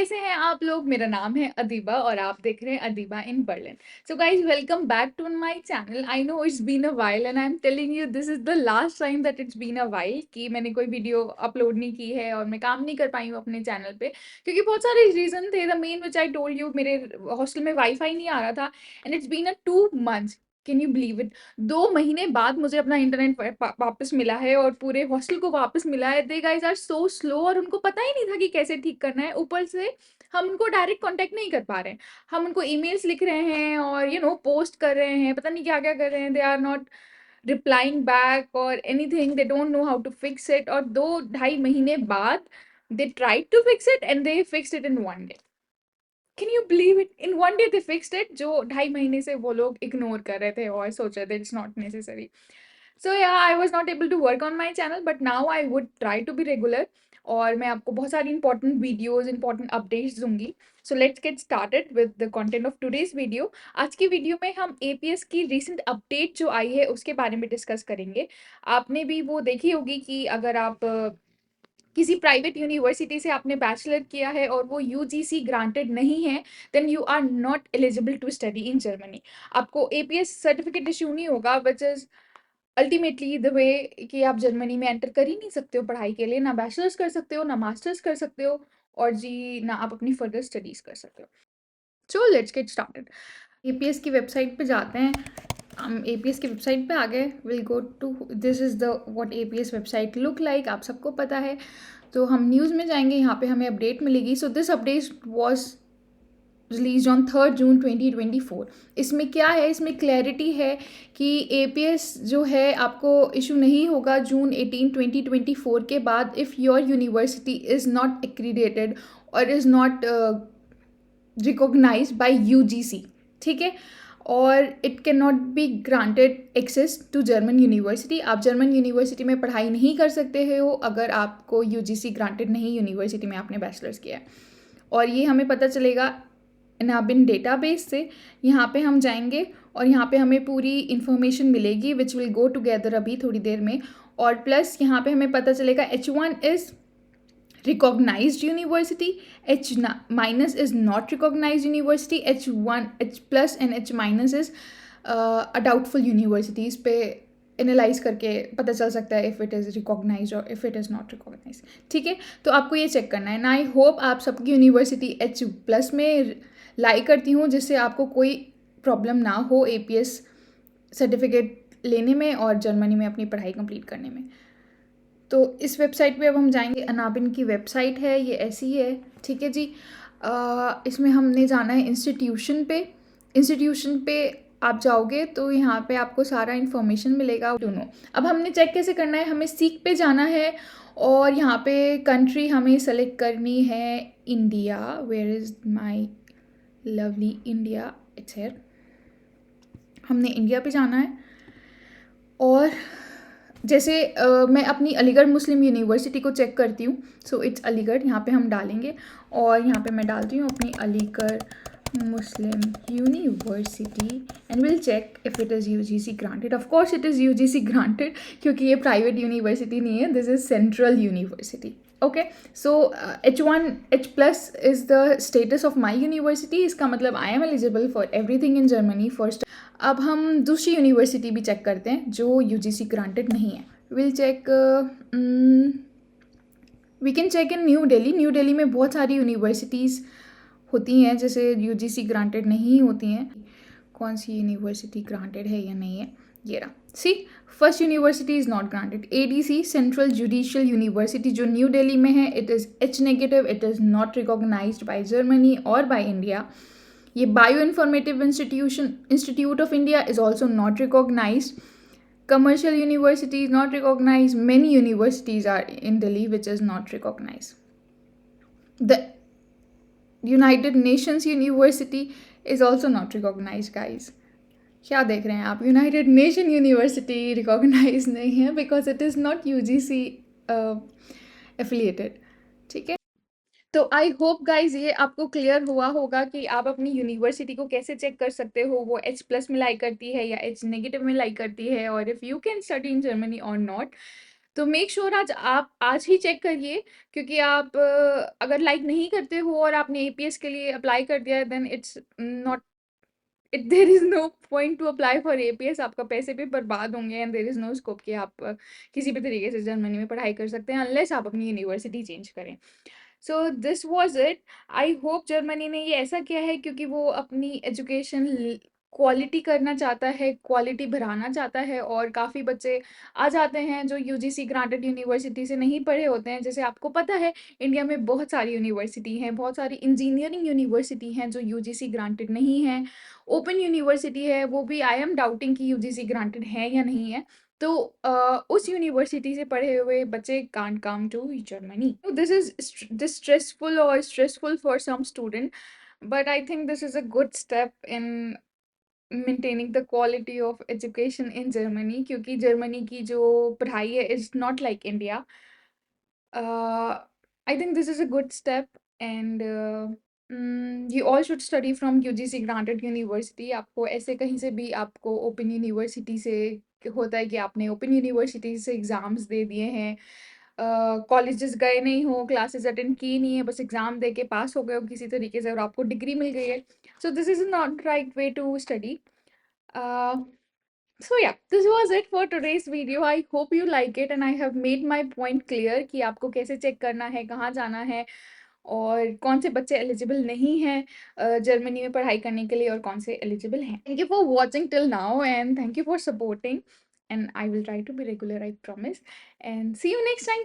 कैसे हैं आप लोग? मेरा नाम है अदीबा और आप देख रहे हैं Adiba in Berlin. So guys, welcome back to my channel. I know it's been a while and I am telling you this is the last time that it's been a while कि मैंने कोई वीडियो अपलोड नहीं की है और मैं काम नहीं कर पाई हूँ अपने चैनल पे, क्योंकि बहुत सारे रीजन थे। The main which I told you, मेरे हॉस्टल में वाईफाई नहीं आ रहा था and it's been a 2 months। Can you believe it? 2 महीने बाद मुझे अपना इंटरनेट वापस मिला है और पूरे हॉस्टल को वापस मिला है। दे गाइज आर सो स्लो और उनको पता ही नहीं था कि कैसे ठीक करना है। ऊपर से हम उनको डायरेक्ट कांटेक्ट नहीं कर पा रहे हैं। हम उनको ईमेल्स लिख रहे हैं और पोस्ट कर रहे हैं, पता नहीं क्या क्या कर रहे हैं। They are not replying back और anything, they don't know how to fix it. और 2 ढाई महीने बाद they tried to fix it and they fixed it in 1 day। Can you believe it? In 1 day they fixed it, जो 2.5 महीने से वो लोग इग्नोर कर रहे थे और सोच रहे थे it's not necessary. So yeah I was not able to work on my channel, but now I would try to be regular और मैं आपको बहुत सारी इंपॉर्टेंट वीडियोज, इंपॉर्टेंट अपडेट्स दूंगी। So let's get started with the content of today's video. आज की video में हम एपीएस की रिसेंट अपडेट जो आई है उसके बारे में डिस्कस करेंगे। आपने भी वो देखी होगी कि अगर आप किसी प्राइवेट यूनिवर्सिटी से आपने बैचलर किया है और वो यूजीसी ग्रांटेड नहीं है, then you are not eligible to study in Germany. आपको एपीएस सर्टिफिकेट इशू नहीं होगा, which is ultimately the way कि आप जर्मनी में एंटर कर ही नहीं सकते हो पढ़ाई के लिए। ना बैचलर्स कर सकते हो, ना मास्टर्स कर सकते हो, और जी ना आप अपनी फर्दर स्टडीज कर सकते हो। So let's get started. APS की वेबसाइट पे जाते हैं। हम एपीएस की वेबसाइट पे आ गए। Will go to this is the what APS website look like, आप सबको पता है। तो हम न्यूज़ में जाएंगे, यहाँ पे हमें अपडेट मिलेगी। So this update was release on 3 जून 2024। इसमें क्या है, इसमें क्लैरिटी है कि एपीएस जो है आपको इशू नहीं होगा जून 18 2024 के बाद if your university is not accredited और is not recognised by UGC. ठीक है, और it can not be granted access to German university. आप जर्मन यूनिवर्सिटी में पढ़ाई नहीं कर सकते हो अगर आपको यूजीसी ग्रांटेड नहीं यूनिवर्सिटी में आपने बैचलर्स किया है। और ये हमें पता चलेगा नाबिन डेटाबेस से। यहाँ पे हम जाएंगे और यहाँ पे हमें पूरी इन्फॉर्मेशन मिलेगी विच विल गो टुगेदर अभी थोड़ी देर में। और प्लस यहाँ पे हमें पता चलेगा H1 is recognized university, H minus is not recognized university, H1, H plus and H minus is a doubtful university। इस पे एनालाइज करके पता चल सकता है इफ़ इट इज़ रिकॉग्नाइज और if it is not recognise. ठीक है, तो आपको ये चेक करना है ना। आई होप आप सबकी यूनिवर्सिटी H प्लस में लाई करती हूँ, जिससे आपको कोई प्रॉब्लम ना हो एपीएस सर्टिफिकेट लेने में और जर्मनी में अपनी पढ़ाई कंप्लीट करने में। तो इस वेबसाइट पे अब हम जाएंगे। अनाबिन की वेबसाइट है, ये ऐसी ही है। ठीक है जी। इसमें हमने जाना है इंस्टीट्यूशन पे। इंस्टीट्यूशन पे आप जाओगे तो यहाँ पे आपको सारा इन्फॉर्मेशन मिलेगा। टू नो, अब हमने चेक कैसे करना है, हमें सीक पे जाना है और यहाँ पे कंट्री हमें सेलेक्ट करनी है India. Where is my lovely India? It's here. हमने इंडिया पे जाना है और जैसे मैं अपनी अलीगढ़ मुस्लिम यूनिवर्सिटी को चेक करती हूँ। सो इट्स अलीगढ़, यहाँ पे हम डालेंगे और यहाँ पे मैं डालती हूँ अपनी Aligarh Muslim University and will check if it is UGC granted. Of course it is UGC granted, क्योंकि ये प्राइवेट यूनिवर्सिटी नहीं है, this is central university. Okay, so H1 H plus is the status of my university. इसका मतलब I am eligible for everything in Germany first. अब हम दूसरी university भी चेक करते हैं जो यूजीसी ग्रांटेड नहीं है। Will check, we can check in new Delhi. New Delhi में बहुत सारी यूनिवर्सिटीज़ होती हैं जैसे यूजीसी ग्रांटेड नहीं होती हैं। कौन सी यूनिवर्सिटी ग्रांटेड है या नहीं है, ये रहा। C, first university is not granted, ADC central judicial university जो न्यू दिल्ली में है, it is H negative, it is not recognised by Germany और बाय इंडिया। ये bio informative institute of India is also not recognised. Commercial university is not recognized. Many universities are in Delhi which is not recognized. The United Nations University is also not recognized, guys. क्या देख रहे हैं आप? United nation university recognise नहीं है because it is not UGC affiliated. ठीक है, तो आई होप गाइज ये आपको क्लियर हुआ होगा कि आप अपनी यूनिवर्सिटी को कैसे चेक कर सकते हो, वो H प्लस में लाई करती है या H नेगेटिव में लाई करती है, और if you can study in Germany और नॉट। तो मेक श्योर आप आज ही चेक करिए, क्योंकि आप अगर लाइक नहीं करते हो और आपने एपीएस के लिए अप्लाई कर दिया है, then it's not, there is no point to apply for APS. आपका पैसे भी बर्बाद होंगे and there is no scope कि आप किसी भी तरीके से जर्मनी में पढ़ाई कर सकते हैं, अनलेस आप अपनी यूनिवर्सिटी चेंज करें। So this was it. I hope Germany ने ये ऐसा किया है क्योंकि वो अपनी एजुकेशन क्वालिटी करना चाहता है, क्वालिटी बढ़ाना चाहता है, और काफ़ी बच्चे आ जाते हैं जो यूजीसी ग्रांटेड यूनिवर्सिटी से नहीं पढ़े होते हैं। जैसे आपको पता है, इंडिया में बहुत सारी यूनिवर्सिटी हैं, बहुत सारी इंजीनियरिंग यूनिवर्सिटी हैं जो यूजीसी ग्रांटेड नहीं हैं। ओपन यूनिवर्सिटी है, वो भी आई एम डाउटिंग कि यूजीसी ग्रांटेड है या नहीं है। तो उस यूनिवर्सिटी से पढ़े हुए बच्चे can't come to Germany. This is distressful or stressful for some student, but I think this is a good step in maintaining the quality of education in Germany, क्योंकि जर्मनी की जो पढ़ाई है is not like India. I think this is a good step, and you all should study from UGC granted university. आपको ऐसे कहीं से भी आपको ओपन यूनिवर्सिटी से होता है कि आपने ओपन यूनिवर्सिटी से एग्ज़ाम्स दे दिए हैं, कॉलेजेस गए नहीं हो, क्लासेस अटेंड की नहीं है, बस एग्ज़ाम दे के पास हो गए हो किसी तरीके से और आपको डिग्री मिल गई है। So this is not right way to study. So yeah, this was it for today's video. I hope you like it and I have made my point clear कि आपको कैसे चेक करना है, कहाँ जाना है, और कौन से बच्चे एलिजिबल नहीं हैं जर्मनी में पढ़ाई करने के लिए और कौन से एलिजिबल हैं। Thank you for watching till now and thank you for supporting, and I will try to be regular, I promise, and see you next time.